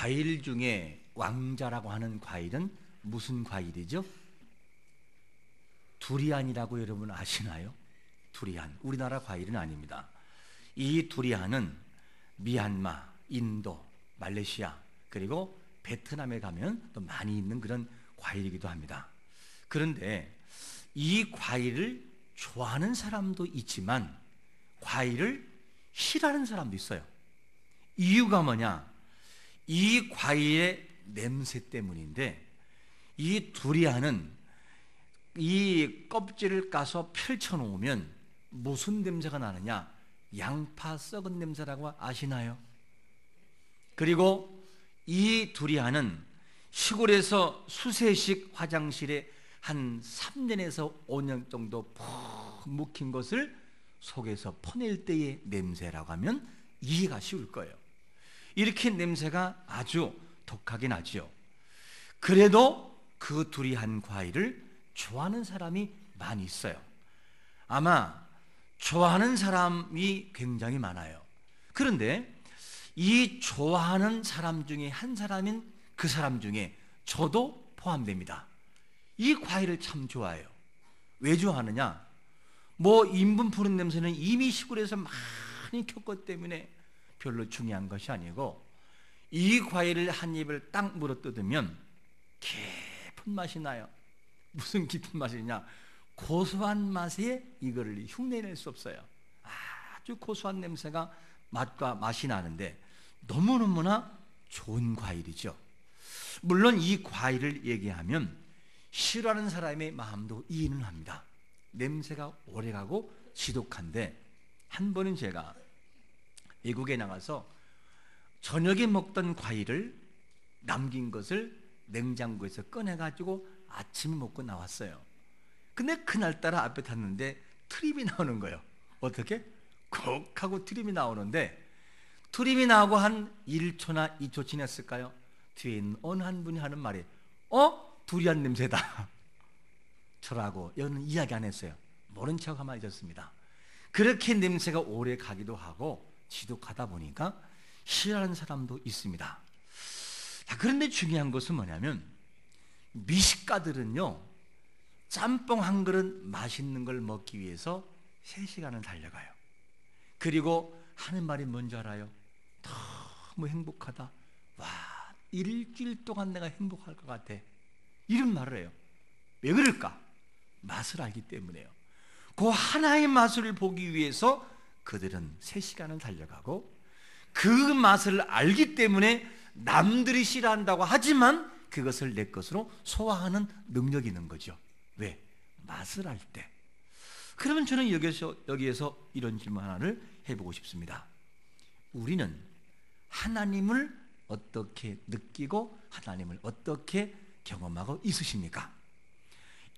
과일 중에 왕자라고 하는 과일은 무슨 과일이죠? 두리안이라고 여러분 아시나요? 두리안, 우리나라 과일은 아닙니다. 이 두리안은 미얀마, 인도, 말레이시아 그리고 베트남에 가면 또 많이 있는 그런 과일이기도 합니다. 그런데 이 과일을 좋아하는 사람도 있지만 과일을 싫어하는 사람도 있어요. 이유가 뭐냐? 이 과일의 냄새 때문인데, 이 두리안은 이 껍질을 까서 펼쳐 놓으면 무슨 냄새가 나느냐? 양파 썩은 냄새라고 아시나요? 그리고 이 두리안은 시골에서 수세식 화장실에 한 3년에서 5년 정도 푹 묵힌 것을 속에서 퍼낼 때의 냄새라고 하면 이해가 쉬울 거예요. 이렇게 냄새가 아주 독하게 나죠. 그래도 그 두리안 과일을 좋아하는 사람이 많이 있어요. 아마 좋아하는 사람이 굉장히 많아요. 그런데 이 좋아하는 사람 중에 한 사람인 그 사람 중에 저도 포함됩니다. 이 과일을 참 좋아해요. 왜 좋아하느냐? 뭐 인분 푸른 냄새는 이미 시골에서 많이 겪었기 때문에 별로 중요한 것이 아니고, 이 과일을 한 입을 딱 물어뜯으면 깊은 맛이 나요. 무슨 깊은 맛이냐? 고소한 맛에 이거를 흉내낼 수 없어요. 아주 고소한 냄새가 맛과 맛이 나는데 너무너무나 좋은 과일이죠. 물론 이 과일을 얘기하면 싫어하는 사람의 마음도 이해는 합니다. 냄새가 오래가고 지독한데, 한 번은 제가 외국에 나가서 저녁에 먹던 과일을 남긴 것을 냉장고에서 꺼내가지고 아침에 먹고 나왔어요. 근데 그날따라 앞에 탔는데 트림이 나오는 거예요. 어떻게? 콕 하고 트림이 나오는데, 트림이 나오고 한 1초나 2초 지났을까요? 뒤에 있는 어느 한 분이 하는 말이 두리안 냄새다. 저라고 여는 이야기 안 했어요. 모른 척 가만히 있었습니다. 그렇게 냄새가 오래 가기도 하고 지독하다 보니까 싫어하는 사람도 있습니다. 그런데 중요한 것은 뭐냐면, 미식가들은요, 짬뽕 한 그릇 맛있는 걸 먹기 위해서 3시간을 달려가요. 그리고 하는 말이 뭔지 알아요? 너무 행복하다. 와, 일주일 동안 내가 행복할 것 같아. 이런 말을 해요. 왜 그럴까? 맛을 알기 때문에요. 그 하나의 맛을 보기 위해서 그들은 3시간을 달려가고, 그 맛을 알기 때문에 남들이 싫어한다고 하지만 그것을 내 것으로 소화하는 능력이 있는 거죠. 왜? 맛을 알 때. 그러면 저는 여기에서 이런 질문 하나를 해보고 싶습니다. 우리는 하나님을 어떻게 느끼고 하나님을 어떻게 경험하고 있으십니까?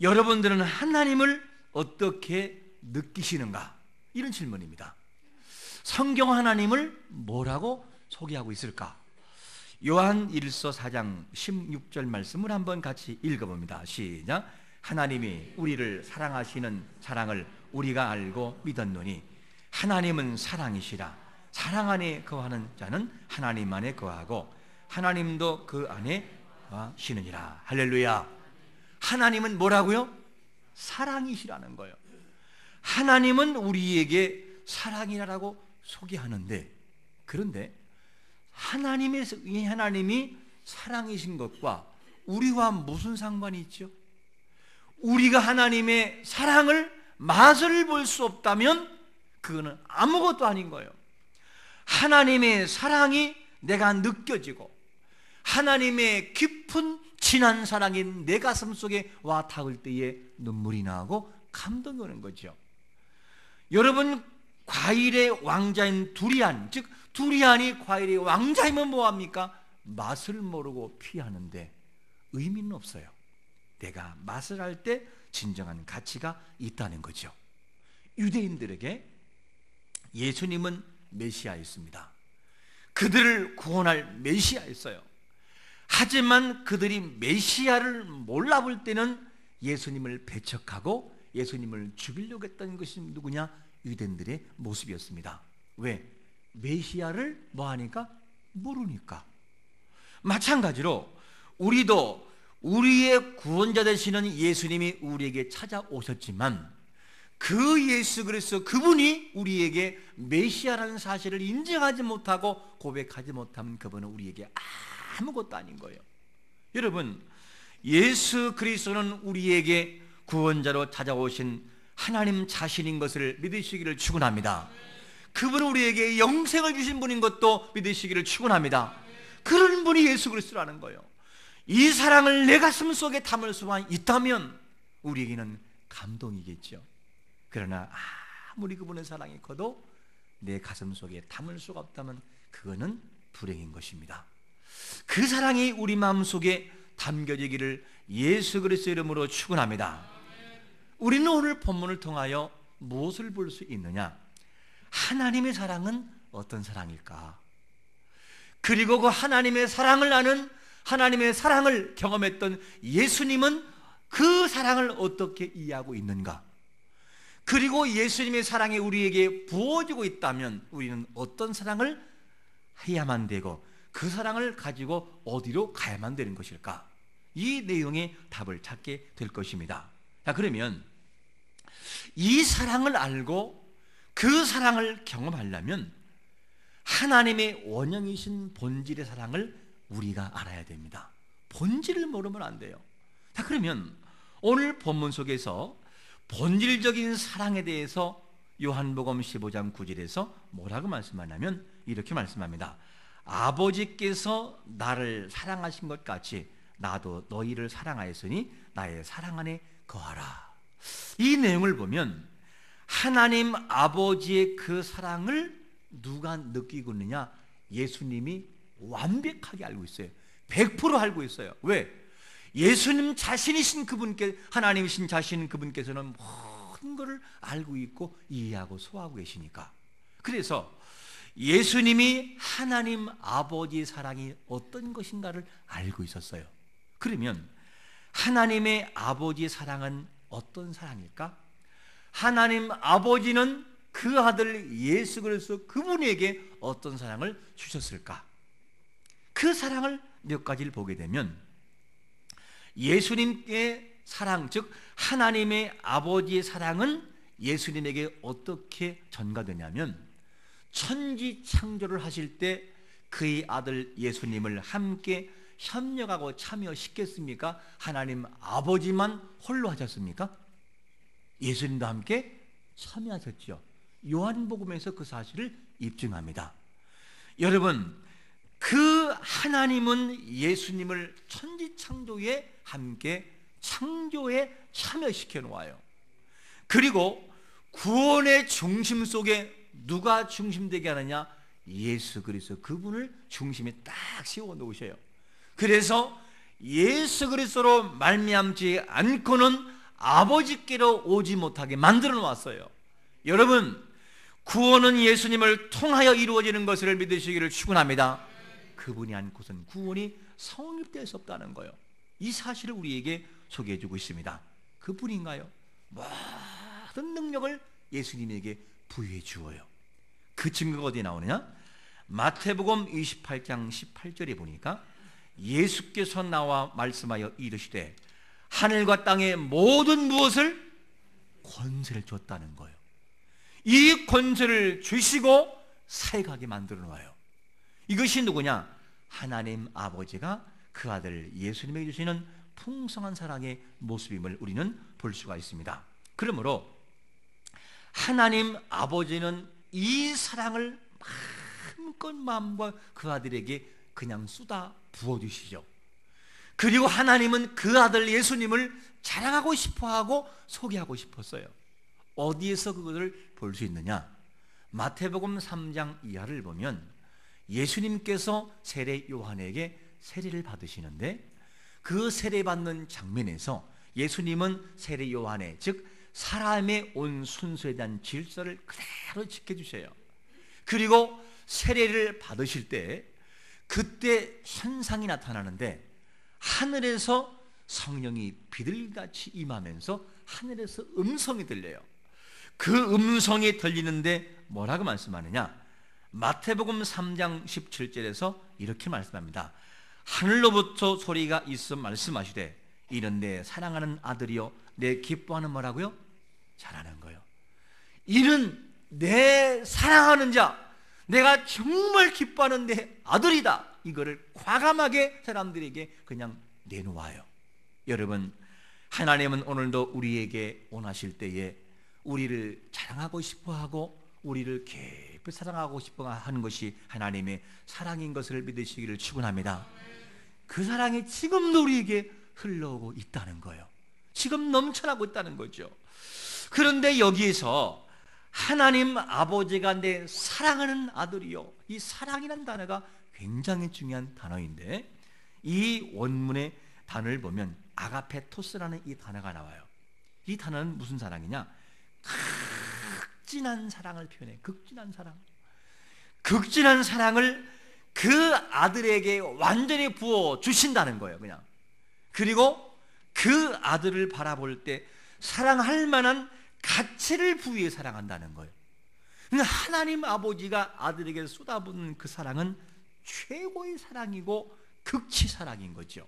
여러분들은 하나님을 어떻게 느끼시는가? 이런 질문입니다. 성경 하나님을 뭐라고 소개하고 있을까? 요한 1서 4장 16절 말씀을 한번 같이 읽어봅니다. 시작. 하나님이 우리를 사랑하시는 사랑을 우리가 알고 믿었노니 하나님은 사랑이시라. 사랑 안에 거하는 자는 하나님 안에 거하고 하나님도 그 안에 거하시느니라. 할렐루야. 하나님은 뭐라고요? 사랑이시라는 거예요. 하나님은 우리에게 사랑이라고 소개하는데, 그런데 하나님이 사랑이신 것과 우리와 무슨 상관이 있죠? 우리가 하나님의 사랑을 맛을 볼 수 없다면 그거는 아무것도 아닌 거예요. 하나님의 사랑이 내가 느껴지고 하나님의 깊은 진한 사랑이 내 가슴 속에 와 닿을 때에 눈물이 나고 감동이 오는 거죠. 여러분, 과일의 왕자인 두리안, 즉 두리안이 과일의 왕자이면 뭐합니까? 맛을 모르고 피하는데 의미는 없어요. 내가 맛을 알 때 진정한 가치가 있다는 거죠. 유대인들에게 예수님은 메시아였습니다. 그들을 구원할 메시아였어요. 하지만 그들이 메시아를 몰라볼 때는 예수님을 배척하고 예수님을 죽이려고 했던 것이 누구냐? 유대인들의 모습이었습니다. 왜? 메시아를 뭐하니까? 모르니까. 마찬가지로 우리도 우리의 구원자 되시는 예수님이 우리에게 찾아오셨지만 그 예수 그리스도 그분이 우리에게 메시아라는 사실을 인정하지 못하고 고백하지 못하면 그분은 우리에게 아무것도 아닌 거예요. 여러분, 예수 그리스도는 우리에게 구원자로 찾아오신 하나님 자신인 것을 믿으시기를 축원합니다. 그분은 우리에게 영생을 주신 분인 것도 믿으시기를 축원합니다. 그런 분이 예수 그리스도라는 거예요. 이 사랑을 내 가슴 속에 담을 수만 있다면 우리에게는 감동이겠죠. 그러나 아무리 그분의 사랑이 커도 내 가슴 속에 담을 수가 없다면 그거는 불행인 것입니다. 그 사랑이 우리 마음속에 담겨지기를 예수 그리스도 이름으로 축원합니다. 우리는 오늘 본문을 통하여 무엇을 볼 수 있느냐? 하나님의 사랑은 어떤 사랑일까? 그리고 그 하나님의 사랑을 아는, 하나님의 사랑을 경험했던 예수님은 그 사랑을 어떻게 이해하고 있는가? 그리고 예수님의 사랑이 우리에게 부어지고 있다면 우리는 어떤 사랑을 해야만 되고 그 사랑을 가지고 어디로 가야만 되는 것일까? 이 내용의 답을 찾게 될 것입니다. 자, 그러면 이 사랑을 알고 그 사랑을 경험하려면 하나님의 원형이신 본질의 사랑을 우리가 알아야 됩니다. 본질을 모르면 안 돼요. 자, 그러면 오늘 본문 속에서 본질적인 사랑에 대해서 요한복음 15장 9절에서 뭐라고 말씀하냐면 이렇게 말씀합니다. 아버지께서 나를 사랑하신 것 같이 나도 너희를 사랑하였으니 나의 사랑 안에 거하라. 이 내용을 보면 하나님 아버지의 그 사랑을 누가 느끼고 있느냐? 예수님이 완벽하게 알고 있어요. 100% 알고 있어요. 왜? 예수님 자신이신 그분께, 하나님이신 자신 그분께서는 모든 것을 알고 있고 이해하고 소화하고 계시니까. 그래서 예수님이 하나님 아버지의 사랑이 어떤 것인가를 알고 있었어요. 그러면 하나님의 아버지의 사랑은 어떤 사랑일까? 하나님 아버지는 그 아들 예수 그리스도 그분에게 어떤 사랑을 주셨을까? 그 사랑을 몇 가지를 보게 되면 예수님의 사랑, 즉 하나님의 아버지의 사랑은 예수님에게 어떻게 전가되냐면 천지 창조를 하실 때 그의 아들 예수님을 함께 협력하고 참여시켰습니까? 하나님 아버지만 홀로 하셨습니까? 예수님도 함께 참여하셨죠. 요한복음에서 그 사실을 입증합니다. 여러분, 그 하나님은 예수님을 천지 창조에 함께 창조에 참여시켜 놓아요. 그리고 구원의 중심 속에 누가 중심되게 하느냐? 예수 그리스도 그분을 중심에 딱 세워 놓으셔요. 그래서 예수 그리스도로 말미암지 않고는 아버지께로 오지 못하게 만들어 놓았어요. 여러분, 구원은 예수님을 통하여 이루어지는 것을 믿으시기를 축원합니다. 그분이 않고선 구원이 성립될 수 없다는 거예요. 이 사실을 우리에게 소개해 주고 있습니다. 그뿐인가요? 모든 능력을 예수님에게 부여해 주어요. 그 증거가 어디에 나오느냐? 마태복음 28장 18절에 보니까 예수께서 나와 말씀하여 이르시되 하늘과 땅의 모든 무엇을 권세를 줬다는 거예요. 이 권세를 주시고 살아가게 만들어 놓아요. 이것이 누구냐? 하나님 아버지가 그 아들 예수님에게 주시는 풍성한 사랑의 모습임을 우리는 볼 수가 있습니다. 그러므로 하나님 아버지는 이 사랑을 마음껏 마음과 그 아들에게 그냥 쏟아 부어주시죠. 그리고 하나님은 그 아들 예수님을 자랑하고 싶어하고 소개하고 싶었어요. 어디에서 그것을 볼 수 있느냐? 마태복음 3장 이하를 보면 예수님께서 세례 요한에게 세례를 받으시는데 그 세례받는 장면에서 예수님은 세례 요한의, 즉 사람의 온 순서에 대한 질서를 그대로 지켜주셔요. 그리고 세례를 받으실 때 그때 현상이 나타나는데 하늘에서 성령이 비둘기같이 임하면서 하늘에서 음성이 들려요. 그 음성이 들리는데 뭐라고 말씀하느냐? 마태복음 3장 17절에서 이렇게 말씀합니다. 하늘로부터 소리가 있어 말씀하시되 이는 내 사랑하는 아들이요 내 기뻐하는 뭐라고요? 잘하는 거요. 이는 내 사랑하는 자, 내가 정말 기뻐하는 내 아들이다. 이거를 과감하게 사람들에게 그냥 내놓아요. 여러분, 하나님은 오늘도 우리에게 원하실 때에 우리를 자랑하고 싶어하고 우리를 깊이 사랑하고 싶어 하는 것이 하나님의 사랑인 것을 믿으시기를 축원합니다. 그 사랑이 지금도 우리에게 흘러오고 있다는 거예요. 지금 넘쳐나고 있다는 거죠. 그런데 여기에서 하나님 아버지가 내 사랑하는 아들이요, 이 사랑이라는 단어가 굉장히 중요한 단어인데 이 원문의 단어를 보면 아가페토스라는 이 단어가 나와요. 이 단어는 무슨 사랑이냐? 극진한 사랑을 표현해. 극진한 사랑. 극진한 사랑을 그 아들에게 완전히 부어 주신다는 거예요. 그냥. 그리고 그 아들을 바라볼 때 사랑할 만한 가치를 부여해 사랑한다는 거예요. 그러니까 하나님 아버지가 아들에게 쏟아붓는 그 사랑은 최고의 사랑이고 극치 사랑인 거죠.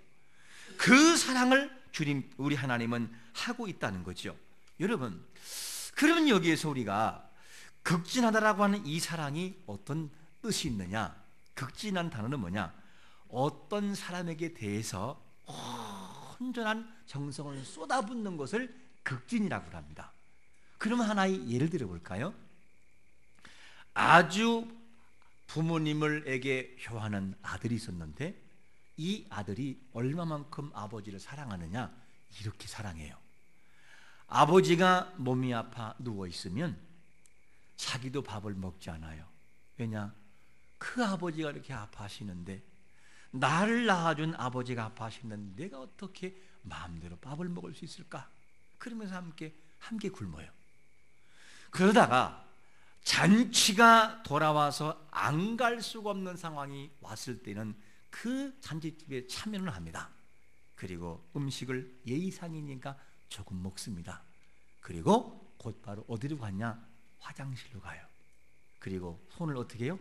그 사랑을 주님 우리 하나님은 하고 있다는 거죠. 여러분, 그러면 여기에서 우리가 극진하다라고 하는 이 사랑이 어떤 뜻이 있느냐? 극진한 단어는 뭐냐? 어떤 사람에게 대해서 온전한 정성을 쏟아붓는 것을 극진이라고 합니다. 그러면 하나의 예를 들어 볼까요? 아주 부모님을에게 효하는 아들이 있었는데 이 아들이 얼마만큼 아버지를 사랑하느냐? 이렇게 사랑해요. 아버지가 몸이 아파 누워 있으면 자기도 밥을 먹지 않아요. 왜냐? 그 아버지가 이렇게 아파하시는데 나를 낳아준 아버지가 아파하시는데 내가 어떻게 마음대로 밥을 먹을 수 있을까? 그러면서 함께 굶어요. 그러다가 잔치가 돌아와서 안 갈 수가 없는 상황이 왔을 때는 그 잔치집에 참여를 합니다. 그리고 음식을 예의상이니까 조금 먹습니다. 그리고 곧바로 어디로 갔냐? 화장실로 가요. 그리고 손을 어떻게 해요?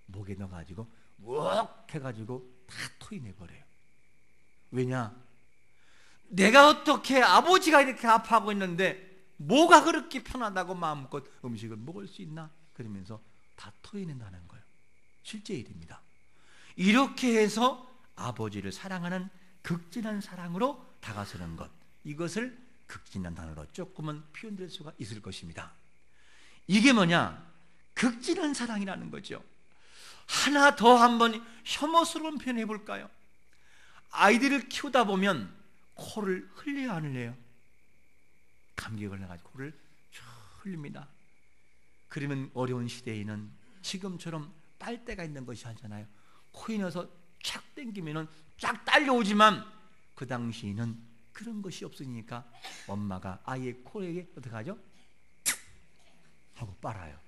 목에 넣어가지고 욱 해가지고 다 토해내버려요. 왜냐? 내가 어떻게 아버지가 이렇게 아파하고 있는데 뭐가 그렇게 편하다고 마음껏 음식을 먹을 수 있나? 그러면서 다 토해낸다는 거예요. 실제 일입니다. 이렇게 해서 아버지를 사랑하는 극진한 사랑으로 다가서는 것, 이것을 극진한 단어로 조금은 표현될 수가 있을 것입니다. 이게 뭐냐? 극진한 사랑이라는 거죠. 하나 더 한번 혐오스러운 표현해 볼까요? 아이들을 키우다 보면 코를 흘려야 안 흘려요? 감기에 걸려가지고 코를 쭉 흘립니다. 그러면 어려운 시대에는 지금처럼 빨대가 있는 것이 아니잖아요. 코에 넣어서 쫙 당기면 쫙 딸려오지만 그 당시에는 그런 것이 없으니까 엄마가 아이의 코에 어떻게 하죠? 하고 빨아요.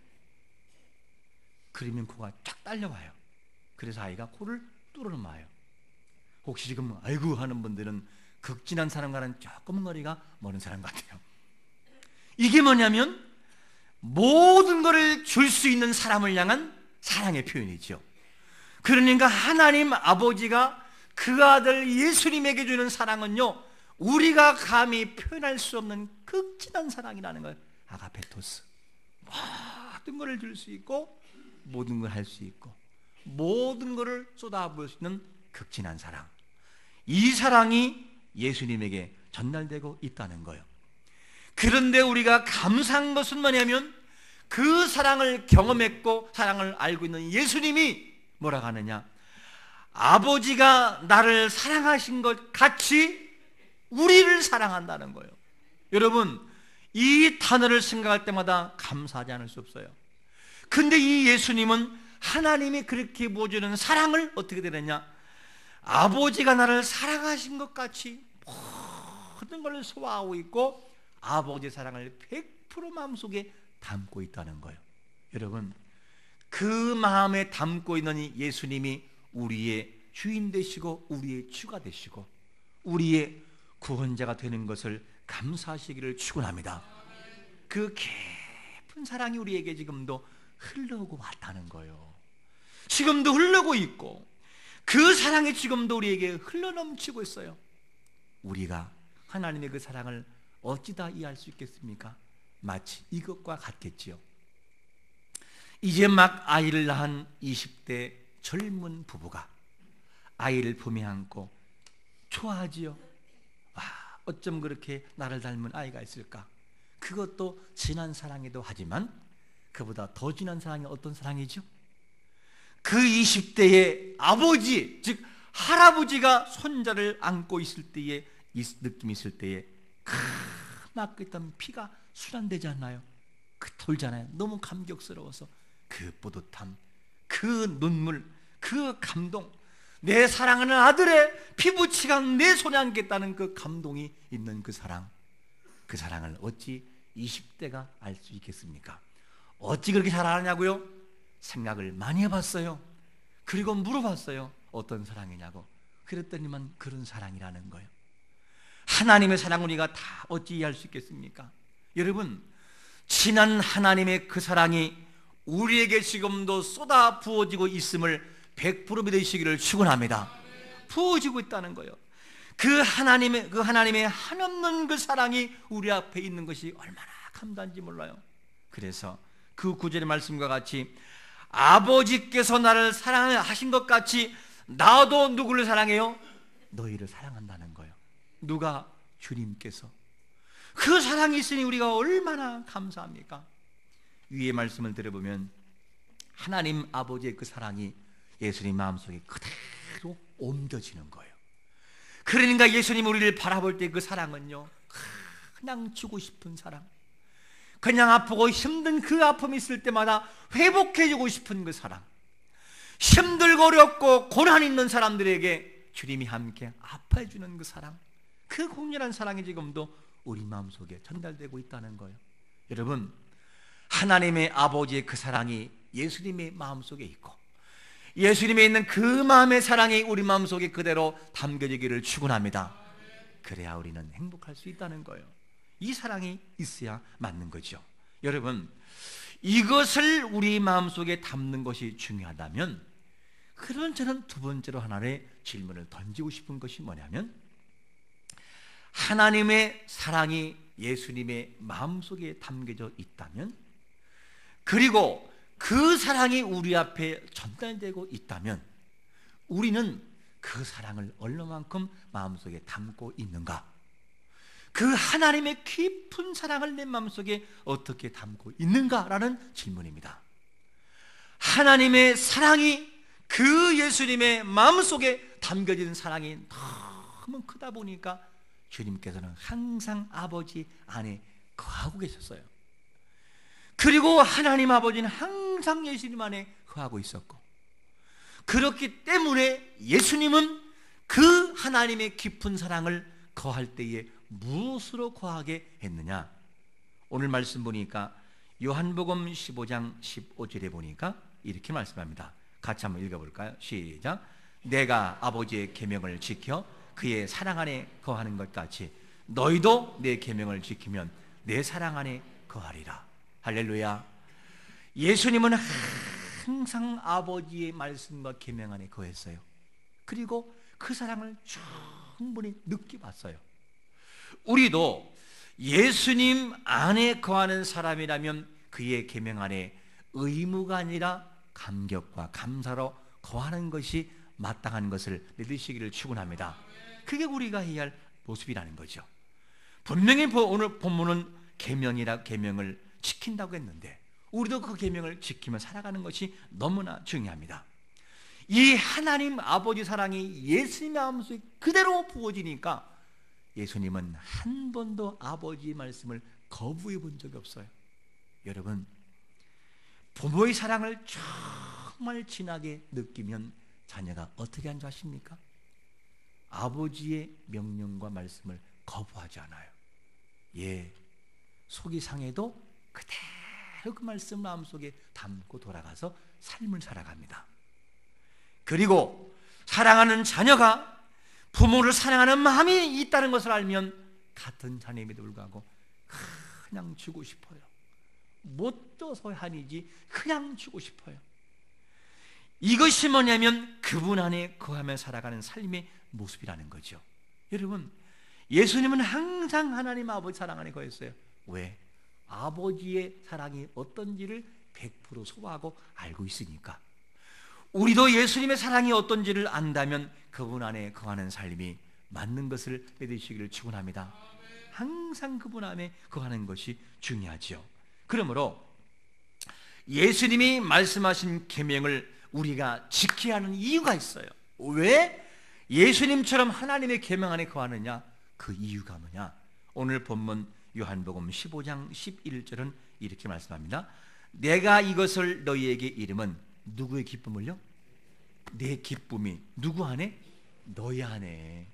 그러면 코가 쫙 딸려와요. 그래서 아이가 코를 뚫어놔요. 혹시 지금 아이고 하는 분들은 극진한 사람과는 조금 거리가 먼 사람 같아요. 이게 뭐냐면 모든 것을 줄 수 있는 사람을 향한 사랑의 표현이죠. 그러니까 하나님 아버지가 그 아들 예수님에게 주는 사랑은요, 우리가 감히 표현할 수 없는 극진한 사랑이라는 거예요. 아가페토스. 모든 것을 줄 수 있고 모든 걸 할 수 있고 모든 것을 쏟아부을 수 있는 극진한 사랑. 이 사랑이 예수님에게 전달되고 있다는 거예요. 그런데 우리가 감사한 것은 뭐냐면 그 사랑을 경험했고 사랑을 알고 있는 예수님이 뭐라고 하느냐? 아버지가 나를 사랑하신 것 같이 우리를 사랑한다는 거예요. 여러분, 이 단어를 생각할 때마다 감사하지 않을 수 없어요. 근데 이 예수님은 하나님이 그렇게 보여주는 사랑을 어떻게 되느냐? 아버지가 나를 사랑하신 것 같이 모든 걸 소화하고 있고 아버지의 사랑을 100% 마음속에 담고 있다는 거예요. 여러분, 그 마음에 담고 있는 이 예수님이 우리의 주인 되시고 우리의 주가 되시고 우리의 구원자가 되는 것을 감사하시기를 축원합니다. 그 깊은 사랑이 우리에게 지금도 흘러오고 왔다는 거예요. 지금도 흐르고 있고 그 사랑이 지금도 우리에게 흘러넘치고 있어요. 우리가 하나님의 그 사랑을 어찌다 이해할 수 있겠습니까? 마치 이것과 같겠지요. 이제 막 아이를 낳은 20대 젊은 부부가 아이를 품에 안고 좋아하지요. 와, 어쩜 그렇게 나를 닮은 아이가 있을까? 그것도 진한 사랑이기도 하지만 그보다 더 진한 사랑이 어떤 사랑이죠? 그 20대의 아버지, 즉 할아버지가 손자를 안고 있을 때의 느낌이 있을 때에 막 있던 피가 순환되지 않나요? 돌잖아요. 너무 감격스러워서 그 뿌듯함, 그 눈물, 그 감동, 내 사랑하는 아들의 피부치가 내 손에 안겠다는 그 감동이 있는 그 사랑을 어찌 20대가 알 수 있겠습니까? 어찌 그렇게 잘 아냐고요? 생각을 많이 해봤어요. 그리고 물어봤어요. 어떤 사랑이냐고. 그랬더니만 그런 사랑이라는 거예요. 하나님의 사랑을 우리가 다 어찌 이해할 수 있겠습니까? 여러분, 진한 하나님의 그 사랑이 우리에게 지금도 쏟아 부어지고 있음을 100% 믿으시기를 축원합니다. 부어지고 있다는 거예요. 그 하나님의 한없는 그 사랑이 우리 앞에 있는 것이 얼마나 감사한지 몰라요. 그래서 그 구절의 말씀과 같이 아버지께서 나를 사랑하신 것 같이 나도 누구를 사랑해요? 너희를 사랑한다는 거예요. 누가? 주님께서. 그 사랑이 있으니 우리가 얼마나 감사합니까? 위의 말씀을 들어보면 하나님 아버지의 그 사랑이 예수님 마음속에 그대로 옮겨지는 거예요. 그러니까 예수님 우리를 바라볼 때 그 사랑은요, 그냥 주고 싶은 사랑, 그냥 아프고 힘든 그 아픔이 있을 때마다 회복해주고 싶은 그 사랑, 힘들고 어렵고 고난 있는 사람들에게 주님이 함께 아파해주는 그 사랑, 그 공연한 사랑이 지금도 우리 마음속에 전달되고 있다는 거예요. 여러분, 하나님의 아버지의 그 사랑이 예수님의 마음속에 있고 예수님에 있는 그 마음의 사랑이 우리 마음속에 그대로 담겨지기를 축원합니다. 그래야 우리는 행복할 수 있다는 거예요. 이 사랑이 있어야 맞는 거죠. 여러분, 이것을 우리 마음속에 담는 것이 중요하다면, 그런 저는 두 번째로 하나의 질문을 던지고 싶은 것이 뭐냐면, 하나님의 사랑이 예수님의 마음속에 담겨져 있다면, 그리고 그 사랑이 우리 앞에 전달되고 있다면 우리는 그 사랑을 얼마만큼 마음속에 담고 있는가? 그 하나님의 깊은 사랑을 내 마음속에 어떻게 담고 있는가라는 질문입니다. 하나님의 사랑이 그 예수님의 마음속에 담겨진 사랑이 너무 크다 보니까 주님께서는 항상 아버지 안에 거하고 계셨어요. 그리고 하나님 아버지는 항상 예수님 안에 거하고 있었고, 그렇기 때문에 예수님은 그 하나님의 깊은 사랑을 거할 때에 무엇으로 거하게 했느냐? 오늘 말씀 보니까 요한복음 15장 15절에 보니까 이렇게 말씀합니다. 같이 한번 읽어볼까요? 시작. 내가 아버지의 계명을 지켜 그의 사랑 안에 거하는 것 같이 너희도 내 계명을 지키면 내 사랑 안에 거하리라. 할렐루야. 예수님은 항상 아버지의 말씀과 계명 안에 거했어요. 그리고 그 사랑을 충분히 느껴봤어요. 우리도 예수님 안에 거하는 사람이라면 그의 계명 안에 의무가 아니라 감격과 감사로 거하는 것이 마땅한 것을 믿으시기를 축원합니다. 그게 우리가 해야 할 모습이라는 거죠. 분명히 오늘 본문은 계명을 지킨다고 했는데 우리도 그 계명을 지키며 살아가는 것이 너무나 중요합니다. 이 하나님 아버지 사랑이 예수님의 마음속에 그대로 부어지니까 예수님은 한 번도 아버지의 말씀을 거부해 본 적이 없어요. 여러분, 부모의 사랑을 정말 진하게 느끼면 자녀가 어떻게 하는 줄 아십니까? 아버지의 명령과 말씀을 거부하지 않아요. 예, 속이 상해도 그대로 그 말씀 마음속에 담고 돌아가서 삶을 살아갑니다. 그리고 사랑하는 자녀가 부모를 사랑하는 마음이 있다는 것을 알면 같은 자녀임에도 불구하고 그냥 주고 싶어요. 못 줘서 한이지 그냥 주고 싶어요. 이것이 뭐냐면 그분 안에 거하며 살아가는 삶의 모습이라는 거죠. 여러분, 예수님은 항상 하나님 아버지 사랑 안에 거했어요. 왜? 아버지의 사랑이 어떤지를 100% 소화하고 알고 있으니까. 우리도 예수님의 사랑이 어떤지를 안다면 그분 안에 거하는 삶이 맞는 것을 믿으시기를 축원합니다. 항상 그분 안에 거하는 것이 중요하죠. 그러므로 예수님이 말씀하신 계명을 우리가 지켜야 하는 이유가 있어요. 왜 예수님처럼 하나님의 계명 안에 거하느냐? 그 이유가 뭐냐? 오늘 본문 요한복음 15장 11절은 이렇게 말씀합니다. 내가 이것을 너희에게 이름은 누구의 기쁨을요? 내 기쁨이 누구 안에? 너희 안에.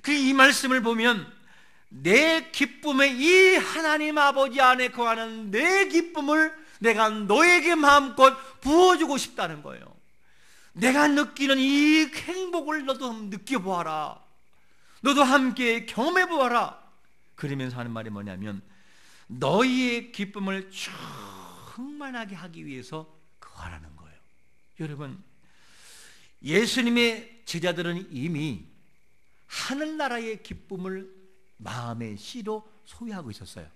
이 말씀을 보면 내 기쁨에 이 하나님 아버지 안에 거하는 내 기쁨을 내가 너에게 마음껏 부어주고 싶다는 거예요. 내가 느끼는 이 행복을 너도 한번 느껴보아라. 너도 함께 경험해보아라. 그러면서 하는 말이 뭐냐면 너희의 기쁨을 충만하게 하기 위해서 거하라는 거예요. 여러분, 예수님의 제자들은 이미 하늘나라의 기쁨을 마음의 씨로 소유하고 있었어요.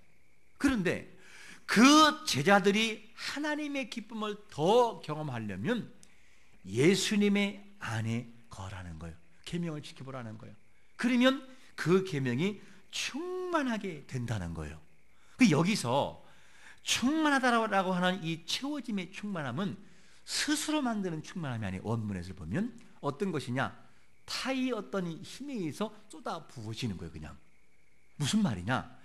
그런데 그 제자들이 하나님의 기쁨을 더 경험하려면 예수님의 안에 거하라는 거예요. 계명을 지켜보라는 거예요. 그러면 그 계명이 충만하게 된다는 거예요. 여기서 충만하다라고 하는 이 채워짐의 충만함은 스스로 만드는 충만함이 아니에요. 원문에서 보면 어떤 것이냐? 타의 어떤 힘에 의해서 쏟아 부어지는 거예요. 그냥 무슨 말이냐?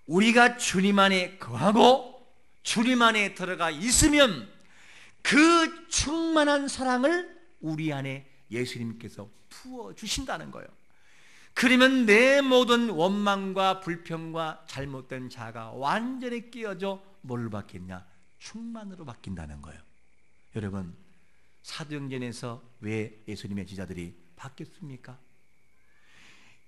우리가 주님 안에 거하고 주님 안에 들어가 있으면 그 충만한 사랑을 우리 안에 예수님께서 부어주신다는 거예요. 그러면 내 모든 원망과 불평과 잘못된 자가 완전히 깨어져 뭘로 바뀌냐? 충만으로 바뀐다는 거예요. 여러분, 사도행전에서 왜 예수님의 제자들이 바뀌었습니까?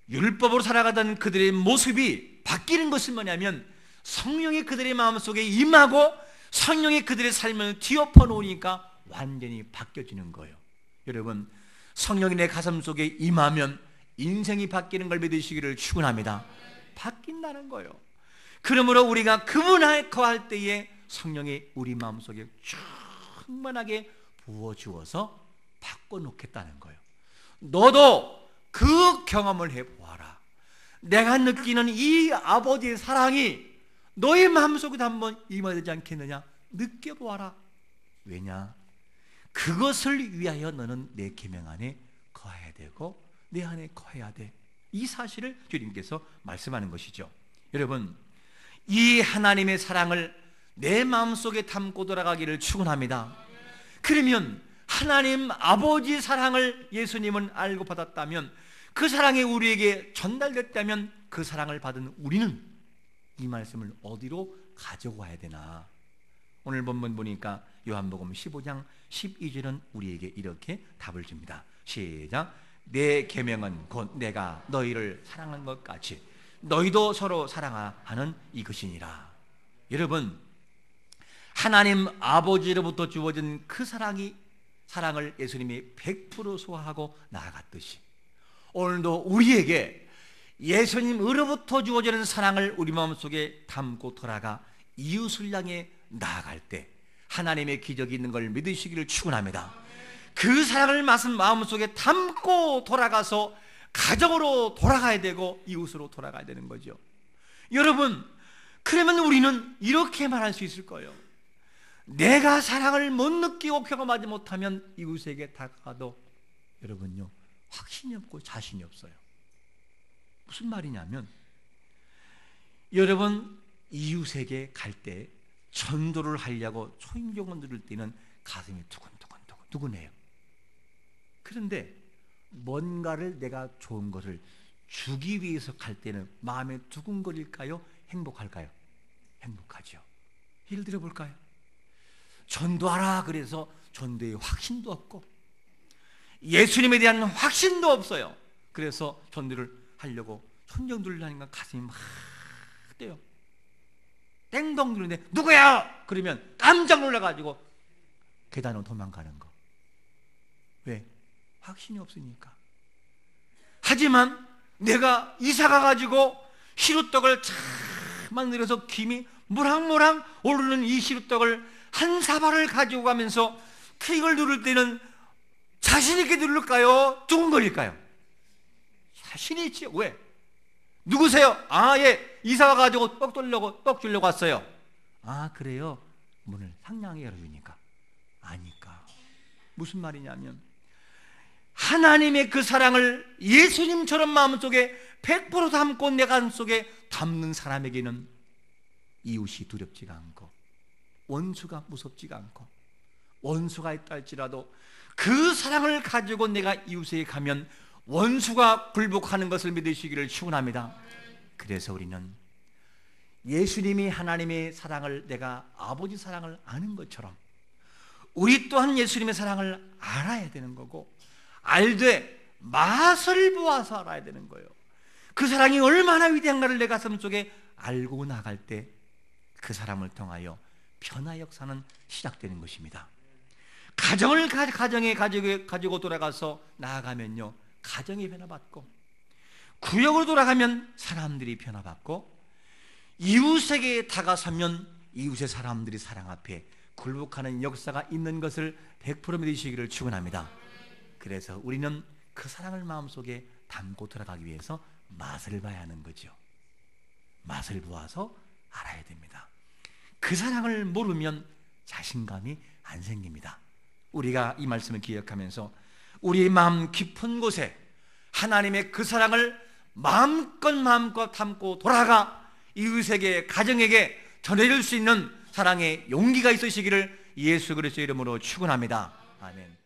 율법으로 살아가던 그들의 모습이 바뀌는 것은 뭐냐면 성령이 그들의 마음속에 임하고 성령이 그들의 삶을 뒤엎어 놓으니까 완전히 바뀌어지는 거예요. 여러분, 성령이 내 가슴 속에 임하면 인생이 바뀌는 걸 믿으시기를 축원합니다. 바뀐다는 거예요. 그러므로 우리가 그분 안에 거할 때에 성령이 우리 마음속에 충만하게 부어주어서 바꿔놓겠다는 거예요. 너도 그 경험을 해보아라. 내가 느끼는 이 아버지의 사랑이 너의 마음속에도 한번 임하지 않겠느냐? 느껴보아라. 왜냐? 그것을 위하여 너는 내 계명 안에 거해야 되고 내 안에 거해야 돼. 이 사실을 주님께서 말씀하는 것이죠. 여러분, 이 하나님의 사랑을 내 마음속에 담고 돌아가기를 축원합니다. 그러면 하나님 아버지의 사랑을 예수님은 알고 받았다면, 그 사랑이 우리에게 전달됐다면 그 사랑을 받은 우리는 이 말씀을 어디로 가져와야 되나? 오늘 본문 보니까 요한복음 15장 12절은 우리에게 이렇게 답을 줍니다. 시작. 내 계명은 곧 내가 너희를 사랑한 것 같이 너희도 서로 사랑하는 이것이니라. 여러분, 하나님 아버지로부터 주어진 그 사랑을 예수님이 100% 소화하고 나아갔듯이 오늘도 우리에게 예수님으로부터 주어지는 사랑을 우리 마음속에 담고 돌아가 이웃을 향해 나아갈 때 하나님의 기적이 있는 걸 믿으시기를 축원합니다. 그 사랑을 마음속에 담고 돌아가서 가정으로 돌아가야 되고 이웃으로 돌아가야 되는 거죠. 여러분, 그러면 우리는 이렇게 말할 수 있을 거예요. 내가 사랑을 못 느끼고 경험하지 못하면 이웃에게 다가가도 여러분요, 확신이 없고 자신이 없어요. 무슨 말이냐면, 여러분 이웃에게 갈 때 전도를 하려고 초인종을 누를 때는 가슴이 두근두근해요. 그런데 뭔가를 내가 좋은 것을 주기 위해서 갈 때는 마음에 두근거릴까요? 행복할까요? 행복하죠. 예를 들어 볼까요? 전도하라 그래서 전도의 확신도 없고 예수님에 대한 확신도 없어요. 그래서 전도를 하려고 손정 누르려니까 가슴이 막 뛰어요. 땡동 누르는데 누구야? 그러면 깜짝 놀라가지고 계단으로 도망가는 거. 왜? 확신이 없으니까. 하지만 내가 이사 가가지고 시루떡을 잘 만들어서 김이 모락모락 오르는 이 시루떡을 한 사발을 가지고 가면서 트릭을 누를 때는 자신 있게 누를까요? 두근거릴까요? 자신이 있지. 왜? 누구세요? 아, 예, 이사 와가지고 떡 주려고 왔어요. 아, 그래요? 문을 상냥하게 열어주니까. 아니까. 무슨 말이냐면 하나님의 그 사랑을 예수님처럼 마음속에 100% 담고 내 가슴속에 담는 사람에게는 이웃이 두렵지가 않고 원수가 무섭지가 않고 원수가 있다 할지라도 그 사랑을 가지고 내가 이웃에게 가면 원수가 굴복하는 것을 믿으시기를 축원합니다. 그래서 우리는 예수님이 하나님의 사랑을, 내가 아버지 사랑을 아는 것처럼 우리 또한 예수님의 사랑을 알아야 되는 거고, 알되 맛을 보아서 알아야 되는 거예요. 그 사랑이 얼마나 위대한가를 내 가슴 속에 알고 나갈 때 그 사람을 통하여 변화 역사는 시작되는 것입니다. 가정에 가지고 돌아가서 나아가면요, 가정이 변화받고, 구역으로 돌아가면 사람들이 변화받고, 이웃에게 다가서면 이웃의 사람들이 사랑 앞에 굴복하는 역사가 있는 것을 100% 믿으시기를 축원합니다. 그래서 우리는 그 사랑을 마음속에 담고 들어가기 위해서 맛을 봐야 하는 거죠. 맛을 보아서 알아야 됩니다. 그 사랑을 모르면 자신감이 안 생깁니다. 우리가 이 말씀을 기억하면서 우리 마음 깊은 곳에 하나님의 그 사랑을 마음껏 담고 돌아가 이웃에게, 가정에게 전해줄 수 있는 사랑의 용기가 있으시기를 예수 그리스도의 이름으로 축원합니다. 아멘.